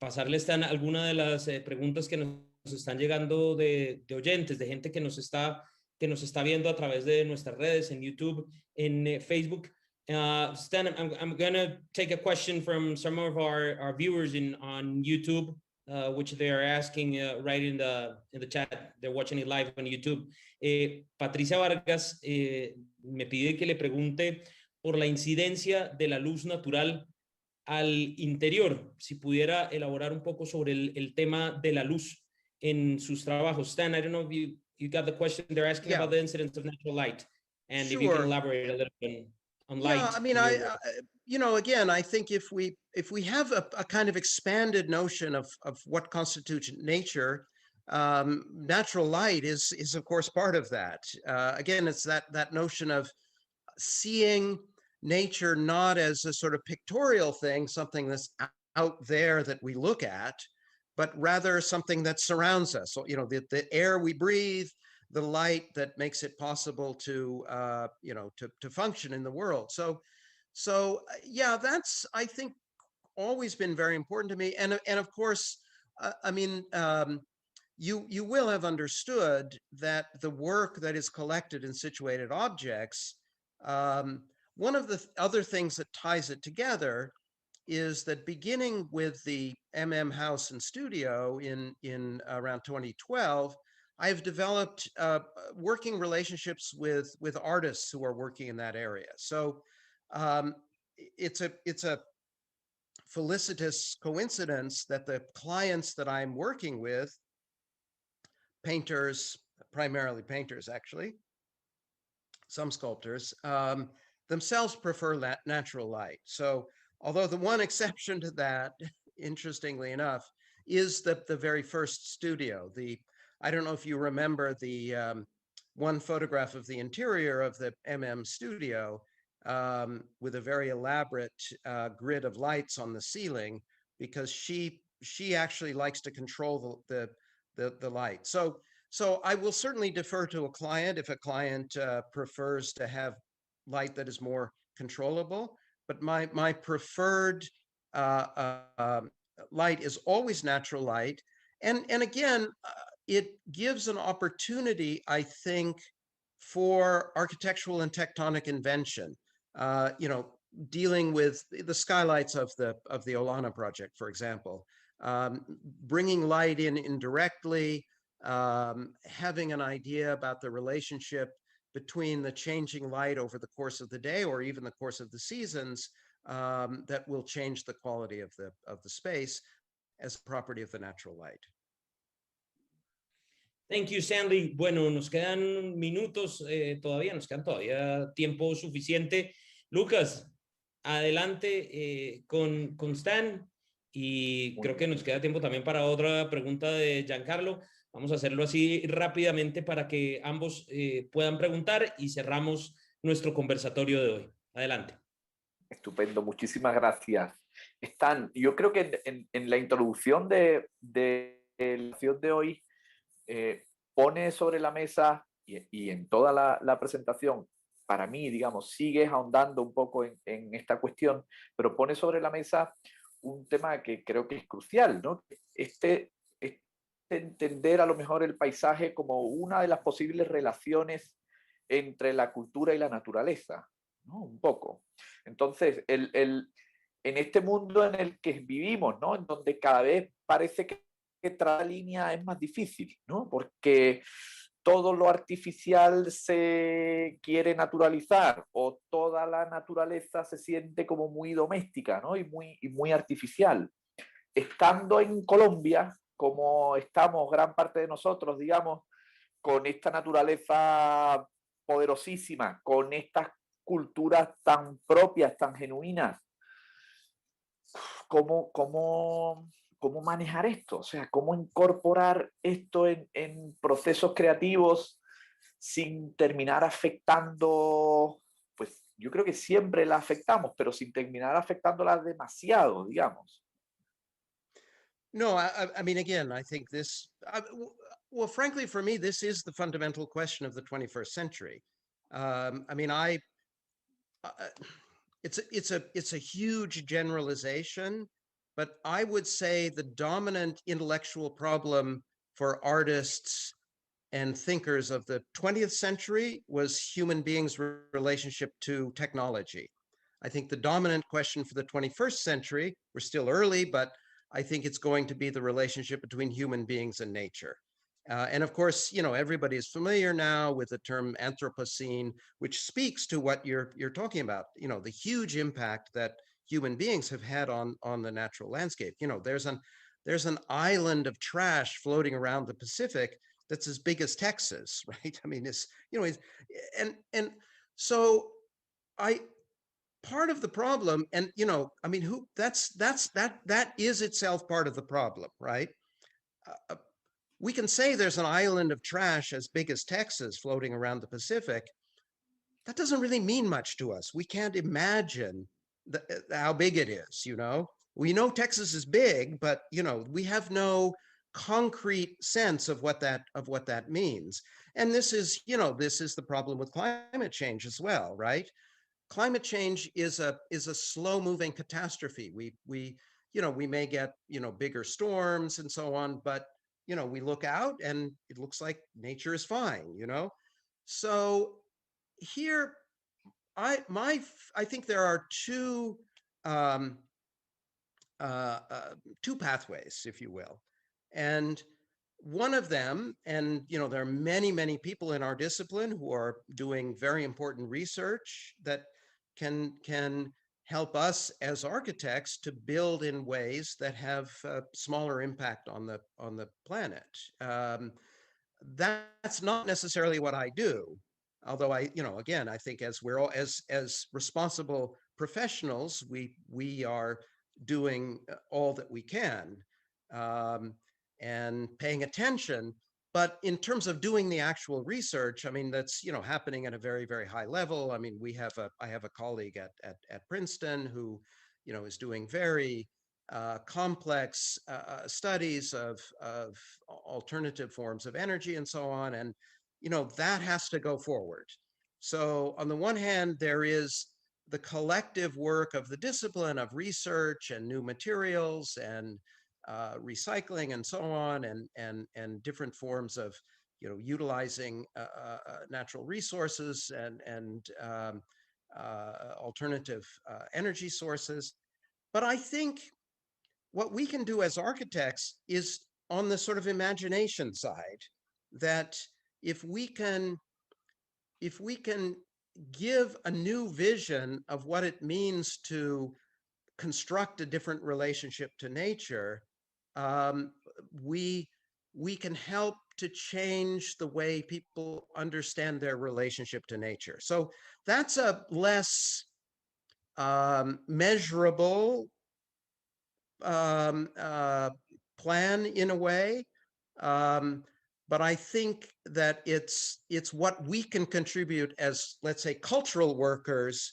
pasarle, Stan, alguna de las preguntas que nos están llegando de oyentes, de gente que nos está viendo a través de nuestras redes, en YouTube, en Facebook. Stan, I'm going to take a question from some of our viewers on YouTube, which they are asking right in the chat. They're watching it live on YouTube. Patricia Vargas me pide que le pregunte por la incidencia de la luz natural al interior, si pudiera elaborar un poco sobre el tema de la luz en sus trabajos. Stan, I don't know if you got the question. They're asking about the incidence of natural light, and if you can elaborate a little bit on light. Yeah, I mean, again, I think if we have a kind of expanded notion of what constitutes nature, natural light is of course part of that. Again, it's that notion of seeing nature not as a sort of pictorial thing, something that's out there that we look at, but rather something that surrounds us. So, the air we breathe, the light that makes it possible to function in the world. So yeah, that's, I think, always been very important to me. And of course, I mean, you will have understood that the work that is collected in situated objects, one of the other things that ties it together is that beginning with the house and studio in around 2012, I've developed working relationships with artists who are working in that area. So it's a felicitous coincidence that the clients that I'm working with, painters, primarily painters actually, some sculptors, themselves prefer natural light. So although the one exception to that, interestingly enough, is the very first studio. I don't know if you remember the one photograph of the interior of the studio with a very elaborate grid of lights on the ceiling, because she actually likes to control the light. So I will certainly defer to a client if a client prefers to have light that is more controllable. But my preferred light is always natural light. And again, it gives an opportunity, I think, for architectural and tectonic invention. Dealing with the skylights of the Olana project, for example, bringing light in indirectly, having an idea about the relationship between the changing light over the course of the day or even the course of the seasons, that will change the quality of the space as a property of the natural light. Thank you, Stanley. Bueno, nos quedan minutos todavía, nos quedan todavía tiempo suficiente. Lucas, adelante con Stan, y creo que nos queda tiempo también para otra pregunta de Giancarlo. Vamos a hacerlo así rápidamente para que ambos puedan preguntar y cerramos nuestro conversatorio de hoy. Adelante. Estupendo, muchísimas gracias. Stan, yo creo que en la introducción de la sesión de hoy pone sobre la mesa y en toda la presentación, para mí, digamos, sigues ahondando un poco en esta cuestión, pero pone sobre la mesa un tema que creo que es crucial, ¿no? Este entender a lo mejor el paisaje como una de las posibles relaciones entre la cultura y la naturaleza, ¿no? Un poco. Entonces, en este mundo en el que vivimos, ¿no? En donde cada vez parece que trazar línea es más difícil, ¿no? Porque todo lo artificial se quiere naturalizar o toda la naturaleza se siente como muy doméstica, ¿no? Y muy artificial. Estando en Colombia, como estamos gran parte de nosotros, digamos, con esta naturaleza poderosísima, con estas culturas tan propias, tan genuinas, ¿cómo manejar esto? O sea, ¿cómo incorporar esto en procesos creativos sin terminar afectando, pues yo creo que siempre la afectamos, pero sin terminar afectándola demasiado, digamos? No, I mean, again, I think this, well, frankly, for me, this is the fundamental question of the 21st century. I mean, it's a huge generalization, but I would say the dominant intellectual problem for artists and thinkers of the 20th century was human beings' relationship to technology. I think the dominant question for the 21st century, we're still early, but I think it's going to be the relationship between human beings and nature. And of course, you know, everybody is familiar now with the term Anthropocene, which speaks to what you're talking about, you know, the huge impact that human beings have had on the natural landscape. You know, there's an island of trash floating around the Pacific that's as big as Texas, right? I mean, it's, you know, and so part of the problem, and you know, I mean, that is itself part of the problem, right? We can say there's an island of trash as big as Texas floating around the Pacific. That doesn't really mean much to us. We can't imagine how big it is, you know? We know Texas is big, but you know, we have no concrete sense of what that means. And this is, you know, this is the problem with climate change as well, right? Climate change is a slow-moving catastrophe. We you know, we may get, you know, bigger storms and so on, but you know, we look out and it looks like nature is fine, you know? So here, I think there are two pathways, if you will. And one of them, and you know, there are many people in our discipline who are doing very important research that can help us as architects to build in ways that have a smaller impact on the planet. That's not necessarily what I do, although you know, again, I think as we're all as responsible professionals, we are doing all that we can and paying attention. But in terms of doing the actual research, I mean, that's, you know, happening at a very high level. I mean, I have a colleague at Princeton who, you know, is doing very complex studies of alternative forms of energy and so on. And, you know, that has to go forward. So on the one hand, there is the collective work of the discipline of research and new materials and recycling and so on, and different forms of, you know, utilizing natural resources and alternative energy sources. But I think what we can do as architects is on the sort of imagination side, that if we can give a new vision of what it means to construct a different relationship to nature, we can help to change the way people understand their relationship to nature. So that's a less measurable plan in a way, but I think that it's what we can contribute as, let's say, cultural workers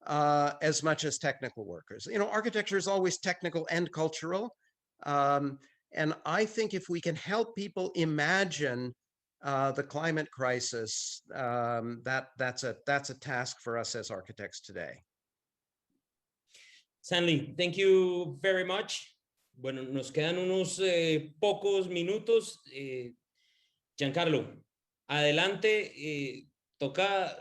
as much as technical workers. You know, architecture is always technical and cultural. And I think if we can help people imagine the climate crisis, that's a task for us as architects today. Stanley, thank you very much. Bueno, nos quedan unos pocos minutos. Giancarlo, adelante. Toca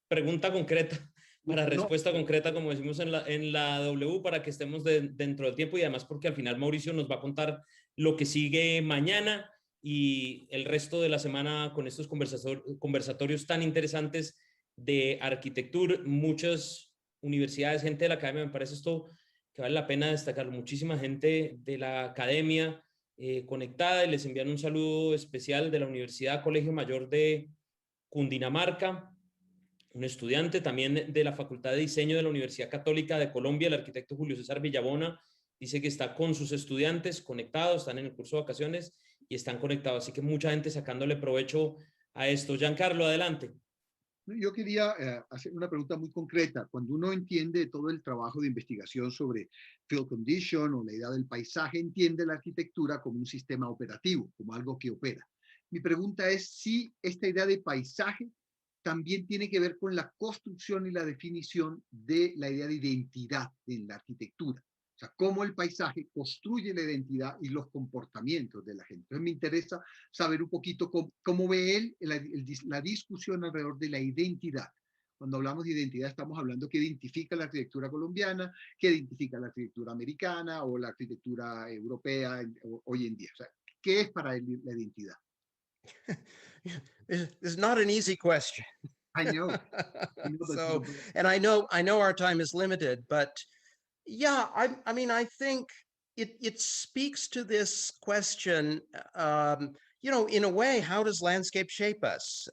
pregunta concreta para respuesta concreta, como decimos en la W, para que estemos dentro del tiempo, y además porque al final Mauricio nos va a contar lo que sigue mañana y el resto de la semana con estos conversatorios tan interesantes de arquitectura. Muchas universidades, gente de la academia, me parece esto que vale la pena destacar, muchísima gente de la academia conectada, y les envían un saludo especial de la Universidad Colegio Mayor de Cundinamarca, un estudiante también de la Facultad de Diseño de la Universidad Católica de Colombia, el arquitecto Julio César Villabona, dice que está con sus estudiantes conectados, están en el curso de vacaciones y están conectados, así que mucha gente sacándole provecho a esto. Giancarlo, adelante. Yo quería hacer una pregunta muy concreta. Cuando uno entiende todo el trabajo de investigación sobre field condition o la idea del paisaje, entiende la arquitectura como un sistema operativo, como algo que opera. Mi pregunta es si esta idea de paisaje también tiene que ver con la construcción y la definición de la idea de identidad en la arquitectura. O sea, cómo el paisaje construye la identidad y los comportamientos de la gente. Entonces me interesa saber un poquito cómo ve él la discusión alrededor de la identidad. Cuando hablamos de identidad estamos hablando que identifica la arquitectura colombiana, que identifica la arquitectura americana o la arquitectura europea hoy en día. O sea, ¿qué es para él la identidad? It's not an easy question. I know. So, and I know our time is limited, but yeah, I mean, I think it speaks to this question, you know, in a way, how does landscape shape us?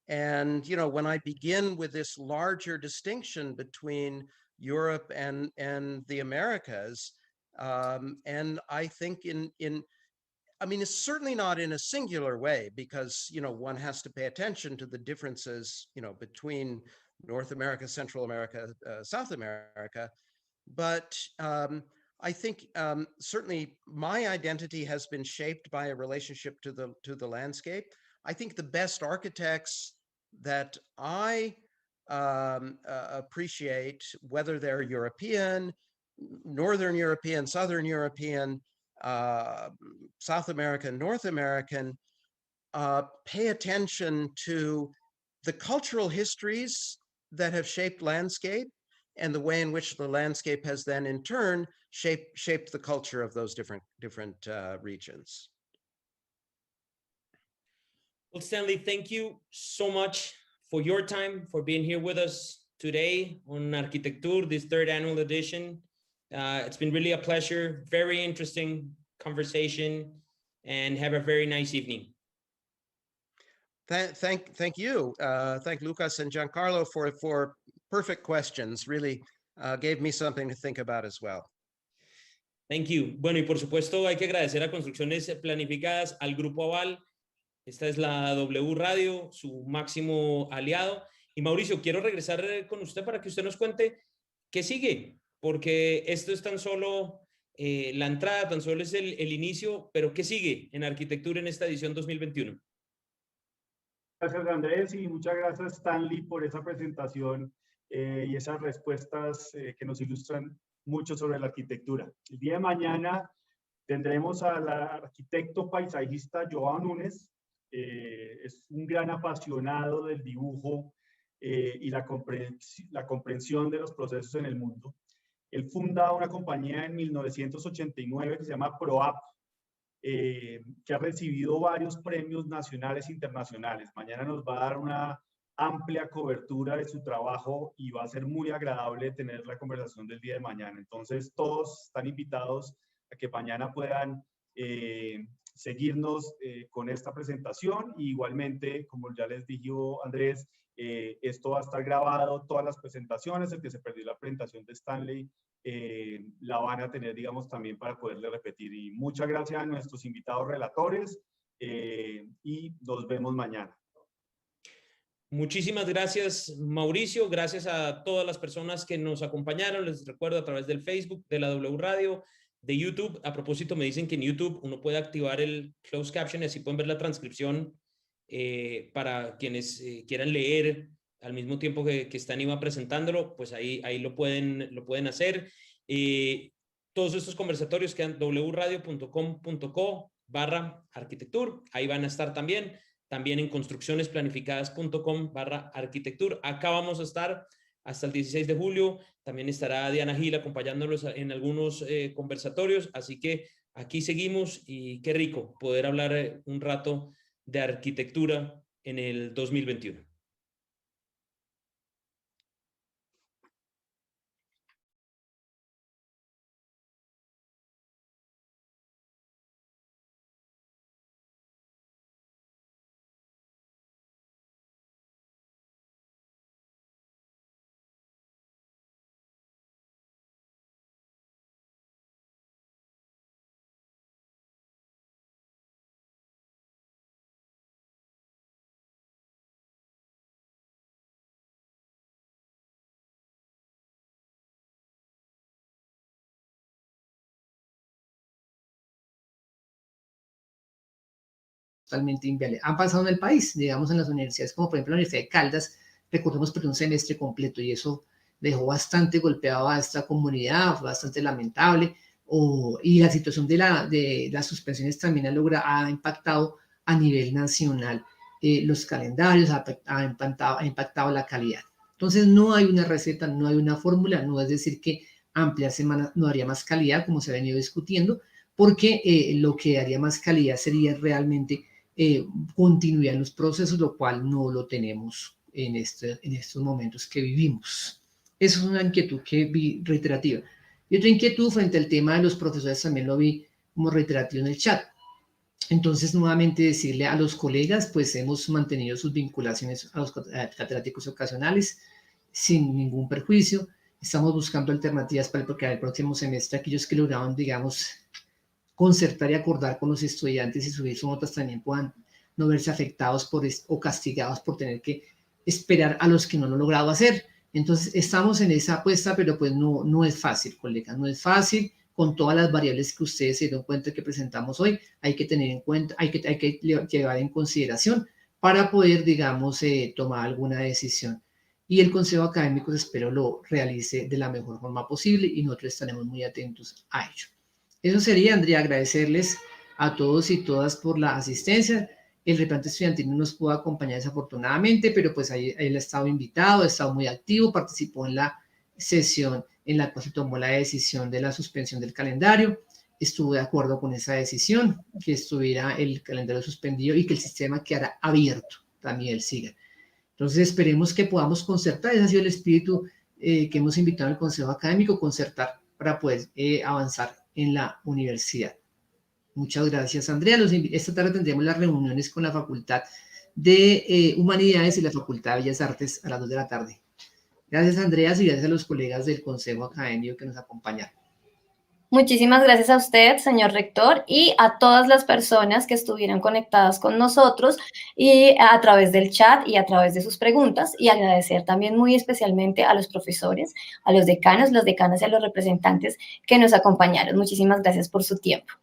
And, you know, when I begin with this larger distinction between Europe and the Americas, and I think I mean, it's certainly not in a singular way, because, you know, one has to pay attention to the differences, you know, between North America, Central America, South America. But I think certainly my identity has been shaped by a relationship to the landscape. I think the best architects that I appreciate, whether they're European, Northern European, Southern European, South American, North American, pay attention to the cultural histories that have shaped landscape and the way in which the landscape has then in turn shaped the culture of those different regions. Well, Stanley, thank you so much for your time, for being here with us today on Arquitectura, this third annual edition. It's been really a pleasure, very interesting conversation, and have a very nice evening. Thank you. Thank Lucas and Giancarlo for perfect questions. Really gave me something to think about as well. Thank you. Bueno, y por supuesto hay que agradecer a Construcciones Planificadas, al Grupo Aval. Esta es la W Radio, su máximo aliado. Y Mauricio, quiero regresar con usted para que usted nos cuente qué sigue, porque esto es tan solo la entrada, tan solo es el inicio, pero ¿qué sigue en arquitectura en esta edición 2021? Gracias, Andrés, y muchas gracias, Stanley, por esa presentación y esas respuestas que nos ilustran mucho sobre la arquitectura. El día de mañana tendremos al arquitecto paisajista Joao Núñez. Es un gran apasionado del dibujo y la comprensión de los procesos en el mundo. Él funda una compañía en 1989 que se llama ProApp, que ha recibido varios premios nacionales e internacionales. Mañana nos va a dar una amplia cobertura de su trabajo y va a ser muy agradable tener la conversación del día de mañana. Entonces, todos están invitados a que mañana puedan seguirnos con esta presentación. Y igualmente, como ya les dijo Andrés, esto va a estar grabado, todas las presentaciones. El que se perdió la presentación de Stanley la van a tener, digamos, también para poderle repetir. Y muchas gracias a nuestros invitados relatores y nos vemos mañana. Muchísimas gracias, Mauricio. Gracias a todas las personas que nos acompañaron. Les recuerdo a través del Facebook de la W Radio, de YouTube. A propósito, me dicen que en YouTube uno puede activar el closed caption y así pueden ver la transcripción para quienes quieran leer al mismo tiempo que están Iván presentándolo, pues ahí lo pueden hacer. Todos estos conversatorios quedan wradio.com.co/arquitectura. Ahí van a estar también en construccionesplanificadas.com/arquitectura. Acá vamos a estar hasta el 16 de julio. También estará Diana Gil acompañándolos en algunos conversatorios. Así que aquí seguimos y qué rico poder hablar un rato de arquitectura en el 2021. Totalmente inviable. Han pasado en el país, digamos, en las universidades, como por ejemplo la Universidad de Caldas, recordemos por un semestre completo y eso dejó bastante golpeado a esta comunidad, fue bastante lamentable. Y la situación de las suspensiones también ha impactado a nivel nacional los calendarios, ha impactado la calidad. Entonces no hay una receta, no hay una fórmula, no es decir que ampliar semanas no haría más calidad, como se ha venido discutiendo, porque lo que daría más calidad sería realmente continuidad en los procesos, lo cual no lo tenemos en estos momentos que vivimos. Eso es una inquietud que vi reiterativa. Y otra inquietud frente al tema de los profesores también lo vi como reiterativo en el chat. Entonces, nuevamente decirle a los colegas, pues hemos mantenido sus vinculaciones a los catedráticos ocasionales sin ningún perjuicio. Estamos buscando alternativas para el próximo semestre, aquellos que lograron, digamos, concertar y acordar con los estudiantes y subir sus notas también puedan no verse afectados o castigados por tener que esperar a los que no lo han logrado hacer. Entonces, estamos en esa apuesta, pero pues no es fácil, colegas, no es fácil con todas las variables que ustedes se dieron cuenta que presentamos hoy. Hay que tener en cuenta, hay que llevar en consideración para poder, digamos, tomar alguna decisión. Y el Consejo Académico, espero, lo realice de la mejor forma posible y nosotros estaremos muy atentos a ello. Eso sería, Andrea, agradecerles a todos y todas por la asistencia. El representante estudiantil no nos pudo acompañar desafortunadamente, pero pues ahí él ha estado invitado, ha estado muy activo, participó en la sesión en la cual se tomó la decisión de la suspensión del calendario. Estuvo de acuerdo con esa decisión, que estuviera el calendario suspendido y que el sistema quedara abierto, también él siga. Entonces esperemos que podamos concertar, ese ha sido el espíritu que hemos invitado al Consejo Académico, concertar para poder avanzar en la universidad. Muchas gracias, Andrea. Esta tarde tendremos las reuniones con la Facultad de Humanidades y la Facultad de Bellas Artes a las 2 de la tarde. Gracias, Andrea, y gracias a los colegas del Consejo Académico que nos acompañaron. Muchísimas gracias a usted, señor rector, y a todas las personas que estuvieron conectadas con nosotros y a través del chat y a través de sus preguntas, y agradecer también muy especialmente a los profesores, a los decanos, las decanas y a los representantes que nos acompañaron. Muchísimas gracias por su tiempo.